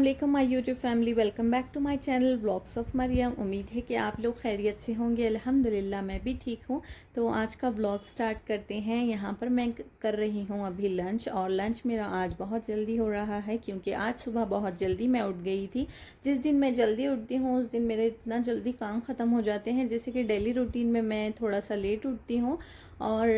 वालेकुम my YouTube family, welcome back to my channel vlogs of Mariyam. उम्मीद है कि आप लोग खैरियत से होंगे। अल्हम्दुलिल्लाह मैं भी ठीक हूँ। तो आज का व्लॉग स्टार्ट करते हैं। यहाँ पर मैं कर रही हूँ अभी लंच, और लंच मेरा आज बहुत जल्दी हो रहा है क्योंकि आज सुबह बहुत जल्दी मैं उठ गई थी। जिस दिन मैं जल्दी उठती हूँ उस दिन मेरे इतना जल्दी काम ख़त्म हो जाते हैं। जैसे कि डेली रूटीन में मैं थोड़ा सा लेट उठती हूँ और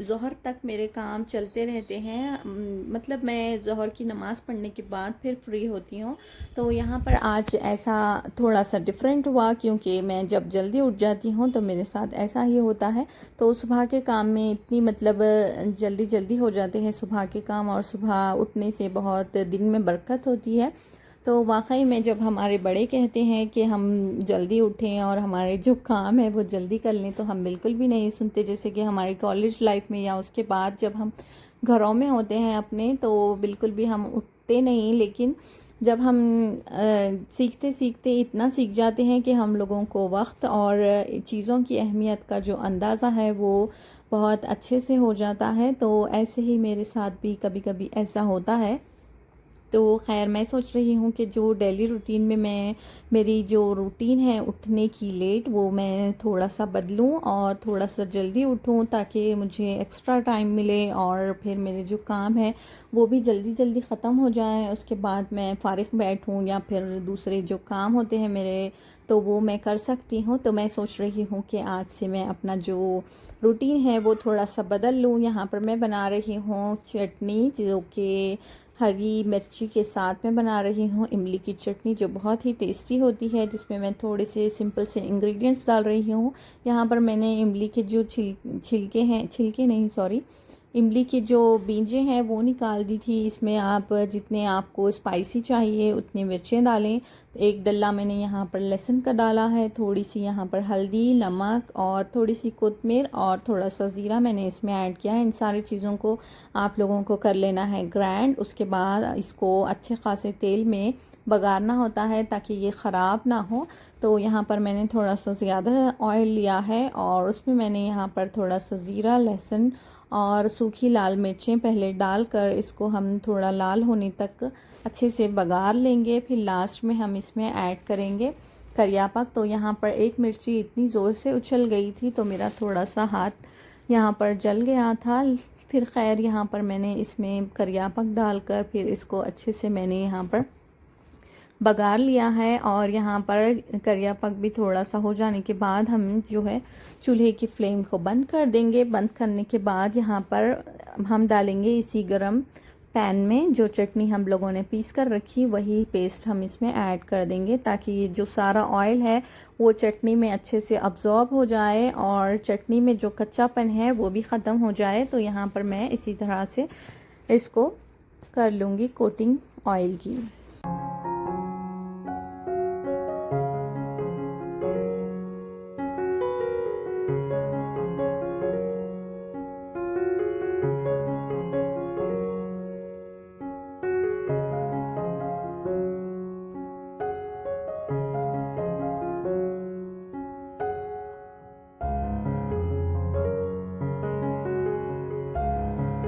ज़ोहर तक मेरे काम चलते रहते हैं। मतलब मैं ज़ोहर की नमाज़ पढ़ने के बाद फिर फ्री होती हूँ। तो यहाँ पर आज ऐसा थोड़ा सा डिफरेंट हुआ क्योंकि मैं जब जल्दी उठ जाती हूँ तो मेरे साथ ऐसा ही होता है। तो सुबह के काम में इतनी मतलब जल्दी जल्दी हो जाते हैं सुबह के काम, और सुबह उठने से बहुत दिन में बरकत होती है। तो वाकई में जब हमारे बड़े कहते हैं कि हम जल्दी उठें और हमारे जो काम है वो जल्दी कर लें, तो हम बिल्कुल भी नहीं सुनते। जैसे कि हमारी कॉलेज लाइफ में या उसके बाद जब हम घरों में होते हैं अपने, तो बिल्कुल भी हम उठते नहीं। लेकिन जब हम सीखते सीखते इतना सीख जाते हैं कि हम लोगों को वक्त और चीज़ों की अहमियत का जो अंदाज़ा है वो बहुत अच्छे से हो जाता है। तो ऐसे ही मेरे साथ भी कभी कभी ऐसा होता है। तो खैर मैं सोच रही हूँ कि जो डेली रूटीन में मेरी जो रूटीन है उठने की लेट, वो मैं थोड़ा सा बदलूँ और थोड़ा सा जल्दी उठूँ ताकि मुझे एक्स्ट्रा टाइम मिले और फिर मेरे जो काम है वो भी जल्दी जल्दी ख़त्म हो जाए। उसके बाद मैं फ़ारिग बैठूँ या फिर दूसरे जो काम होते हैं मेरे, तो वो मैं कर सकती हूँ। तो मैं सोच रही हूँ कि आज से मैं अपना जो रूटीन है वो थोड़ा सा बदल लूँ। यहाँ पर मैं बना रही हूँ चटनी, जो कि हरी मिर्ची के साथ में बना रही हूँ इमली की चटनी, जो बहुत ही टेस्टी होती है, जिसमें मैं थोड़े से सिंपल से इंग्रेडिएंट्स डाल रही हूँ। यहाँ पर मैंने इमली के जो छिलके हैं, छिलके नहीं सॉरी, इमली की जो बीजें हैं वो निकाल दी थी। इसमें आप जितने आपको स्पाइसी चाहिए उतनी मिर्चें डालें। एक डल्ला मैंने यहाँ पर लहसुन का डाला है, थोड़ी सी यहाँ पर हल्दी, नमक और थोड़ी सी कोतमीर और थोड़ा सा ज़ीरा मैंने इसमें ऐड किया है। इन सारी चीज़ों को आप लोगों को कर लेना है ग्राइंड। उसके बाद इसको अच्छे खासे तेल में बघारना होता है ताकि ये ख़राब ना हो। तो यहाँ पर मैंने थोड़ा सा ज़्यादा ऑयल लिया है और उसमें मैंने यहाँ पर थोड़ा सा ज़ीरा, लहसुन और सूखी लाल मिर्चें पहले डालकर इसको हम थोड़ा लाल होने तक अच्छे से बघार लेंगे। फिर लास्ट में हम इसमें ऐड करेंगे करियापक। तो यहाँ पर एक मिर्ची इतनी ज़ोर से उछल गई थी तो मेरा थोड़ा सा हाथ यहाँ पर जल गया था। फिर खैर यहाँ पर मैंने इसमें करियापक डालकर फिर इसको अच्छे से मैंने यहाँ पर बघार लिया है। और यहाँ पर करियापक भी थोड़ा सा हो जाने के बाद हम जो है चूल्हे की फ्लेम को बंद कर देंगे। बंद करने के बाद यहाँ पर हम डालेंगे इसी गरम पैन में जो चटनी हम लोगों ने पीस कर रखी, वही पेस्ट हम इसमें ऐड कर देंगे ताकि ये जो सारा ऑयल है वो चटनी में अच्छे से अब्जॉर्ब हो जाए और चटनी में जो कच्चापन है वो भी ख़त्म हो जाए। तो यहाँ पर मैं इसी तरह से इसको कर लूँगी कोटिंग ऑयल की।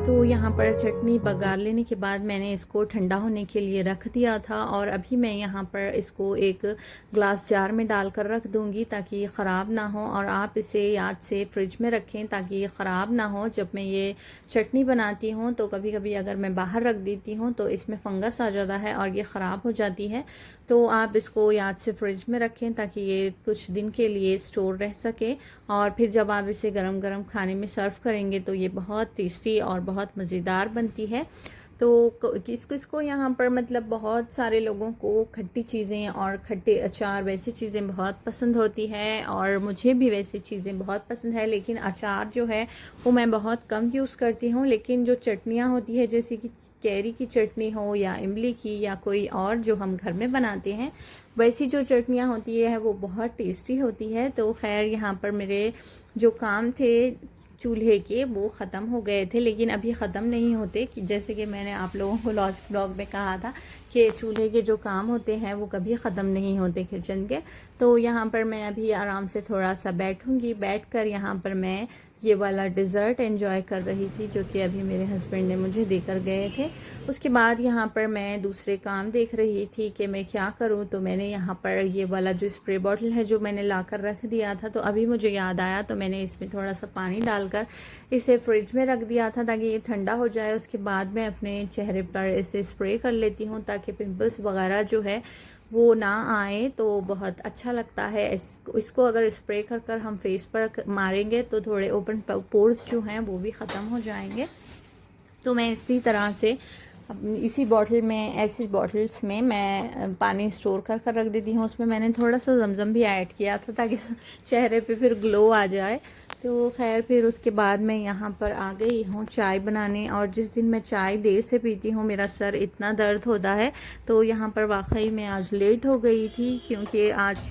तो यहाँ पर चटनी बघार लेने के बाद मैंने इसको ठंडा होने के लिए रख दिया था, और अभी मैं यहाँ पर इसको एक ग्लास जार में डालकर रख दूँगी ताकि ये ख़राब ना हो। और आप इसे याद से फ्रिज में रखें ताकि ये ख़राब ना हो। जब मैं ये चटनी बनाती हूँ तो कभी कभी अगर मैं बाहर रख देती हूँ तो इसमें फंगस आ जाता है और ये ख़राब हो जाती है। तो आप इसको याद से फ्रिज में रखें ताकि ये कुछ दिन के लिए स्टोर रह सके, और फिर जब आप इसे गरम गरम खाने में सर्व करेंगे तो ये बहुत टेस्टी और बहुत मज़ेदार बनती है। तो किसको यहाँ पर मतलब बहुत सारे लोगों को खट्टी चीज़ें और खट्टे अचार वैसी चीज़ें बहुत पसंद होती है, और मुझे भी वैसी चीज़ें बहुत पसंद है। लेकिन अचार जो है वो मैं बहुत कम यूज़ करती हूँ। लेकिन जो चटनियाँ होती है जैसे कि कैरी की चटनी हो या इमली की या कोई और जो हम घर में बनाते हैं, वैसी जो चटनियाँ होती है वो बहुत टेस्टी होती है। तो खैर यहाँ पर मेरे जो काम थे चूल्हे के वो ख़त्म हो गए थे, लेकिन अभी ख़त्म नहीं होते कि जैसे कि मैंने आप लोगों को लास्ट ब्लॉग में कहा था कि चूल्हे के जो काम होते हैं वो कभी ख़त्म नहीं होते किचन के। तो यहाँ पर मैं अभी आराम से थोड़ा सा बैठूँगी, बैठकर यहाँ पर मैं ये वाला डिज़र्ट एंजॉय कर रही थी जो कि अभी मेरे हस्बैंड ने मुझे देकर गए थे। उसके बाद यहाँ पर मैं दूसरे काम देख रही थी कि मैं क्या करूँ। तो मैंने यहाँ पर ये वाला जो स्प्रे बॉटल है जो मैंने लाकर रख दिया था, तो अभी मुझे याद आया तो मैंने इसमें थोड़ा सा पानी डालकर इसे फ्रिज में रख दिया था ताकि ये ठंडा हो जाए। उसके बाद मैं अपने चेहरे पर इसे स्प्रे कर लेती हूँ ताकि पिंपल्स वगैरह जो है वो ना आए, तो बहुत अच्छा लगता है। इसको अगर स्प्रे कर कर हम फेस पर मारेंगे तो थोड़े ओपन पोर्स जो हैं वो भी ख़त्म हो जाएंगे। तो मैं इसी तरह से इसी बॉटल में, ऐसी बॉटल्स में मैं पानी स्टोर कर कर रख देती हूँ। उसमें मैंने थोड़ा सा जमजम भी ऐड किया था ताकि चेहरे पे फिर ग्लो आ जाए। तो खैर फिर उसके बाद मैं यहाँ पर आ गई हूँ चाय बनाने। और जिस दिन मैं चाय देर से पीती हूँ मेरा सर इतना दर्द होता है। तो यहाँ पर वाकई मैं आज लेट हो गई थी क्योंकि आज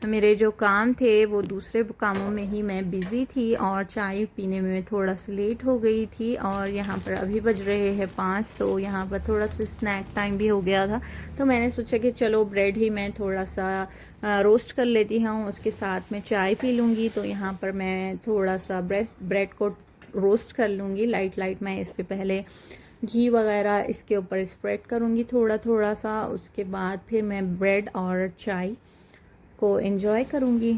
मेरे जो काम थे वो दूसरे कामों में ही मैं बिज़ी थी और चाय पीने में थोड़ा सा लेट हो गई थी। और यहाँ पर अभी बज रहे हैं 5, तो यहाँ पर थोड़ा सा स्नैक टाइम भी हो गया था। तो मैंने सोचा कि चलो ब्रेड ही मैं थोड़ा सा रोस्ट कर लेती हूँ, उसके साथ में चाय पी लूँगी। तो यहाँ पर मैं थोड़ा सा ब्रेड को रोस्ट कर लूँगी लाइट लाइट। मैं इस पर पहले घी वगैरह इसके ऊपर स्प्रेड करूँगी थोड़ा थोड़ा सा। उसके बाद फिर मैं ब्रेड और चाय को एंजॉय करूँगी।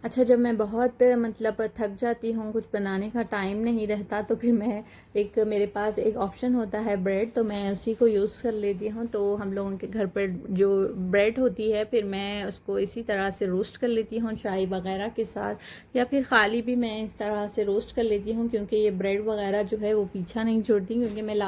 अच्छा, जब मैं बहुत मतलब थक जाती हूँ, कुछ बनाने का टाइम नहीं रहता, तो फिर मैं मेरे पास एक ऑप्शन होता है ब्रेड, तो मैं उसी को यूज़ कर लेती हूँ। तो हम लोगों के घर पर जो ब्रेड होती है फिर मैं उसको इसी तरह से रोस्ट कर लेती हूँ चाय वगैरह के साथ, या फिर खाली भी मैं इस तरह से रोस्ट कर लेती हूँ क्योंकि ये ब्रेड वगैरह जो है वो पीछा नहीं छोड़ती। क्योंकि मैं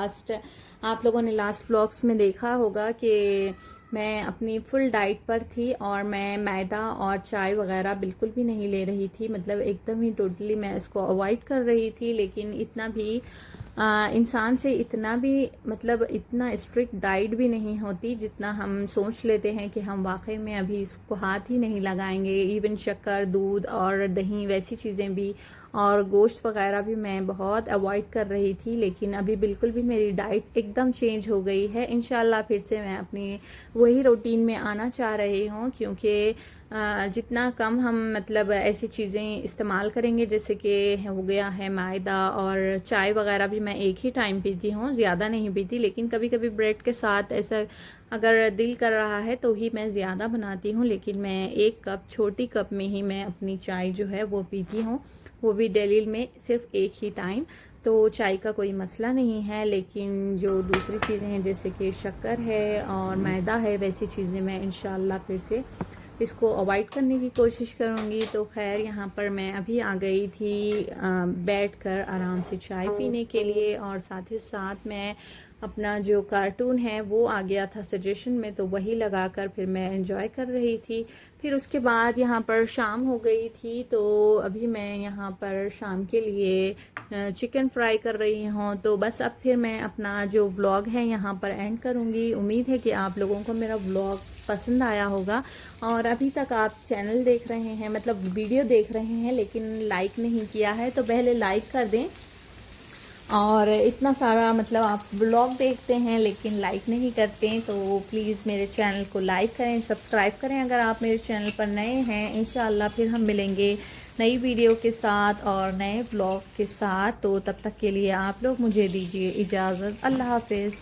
आप लोगों ने लास्ट व्लॉग्स में देखा होगा कि मैं अपनी फुल डाइट पर थी और मैं मैदा और चाय वगैरह बिल्कुल भी नहीं ले रही थी। मतलब एकदम ही टोटली मैं इसको अवॉइड कर रही थी। लेकिन इतना भी इंसान से इतना भी मतलब इतना स्ट्रिक्ट डाइट भी नहीं होती जितना हम सोच लेते हैं कि हम वाकई में अभी इसको हाथ ही नहीं लगाएंगे। इवन शक्कर, दूध और दही वैसी चीज़ें भी और गोश्त वगैरह भी मैं बहुत अवॉइड कर रही थी। लेकिन अभी बिल्कुल भी मेरी डाइट एकदम चेंज हो गई है। इंशाल्लाह फिर से मैं अपनी वही रूटीन में आना चाह रही हूँ क्योंकि जितना कम हम मतलब ऐसी चीज़ें इस्तेमाल करेंगे, जैसे कि हो गया है मैदा, और चाय वगैरह भी मैं एक ही टाइम पीती हूँ, ज़्यादा नहीं पीती। लेकिन कभी कभी ब्रेड के साथ ऐसा अगर दिल कर रहा है तो ही मैं ज़्यादा बनाती हूँ। लेकिन मैं एक कप, छोटी कप में ही मैं अपनी चाय जो है वो पीती हूँ, वो भी डेली में सिर्फ एक ही टाइम। तो चाय का कोई मसला नहीं है। लेकिन जो दूसरी चीज़ें हैं जैसे कि शक्कर है और मैदा है, वैसी चीज़ें मैं इंशाल्लाह फिर से इसको अवॉइड करने की कोशिश करूँगी। तो खैर यहाँ पर मैं अभी आ गई थी बैठकर आराम से चाय पीने के लिए, और साथ ही साथ मैं अपना जो कार्टून है वो आ गया था सजेशन में, तो वही लगाकर फिर मैं एंजॉय कर रही थी। फिर उसके बाद यहाँ पर शाम हो गई थी, तो अभी मैं यहाँ पर शाम के लिए चिकन फ्राई कर रही हूँ। तो बस अब फिर मैं अपना जो व्लॉग है यहाँ पर एंड करूँगी। उम्मीद है कि आप लोगों को मेरा व्लॉग पसंद आया होगा। और अभी तक आप चैनल देख रहे हैं, मतलब वीडियो देख रहे हैं, लेकिन लाइक नहीं किया है तो पहले लाइक कर दें। और इतना सारा मतलब आप व्लॉग देखते हैं लेकिन लाइक नहीं करते, तो प्लीज़ मेरे चैनल को लाइक करें, सब्सक्राइब करें अगर आप मेरे चैनल पर नए हैं। इंशाल्लाह फिर हम मिलेंगे नई वीडियो के साथ और नए व्लॉग के साथ। तो तब तक के लिए आप लोग मुझे दीजिए इजाज़त। अल्लाह हाफिज़।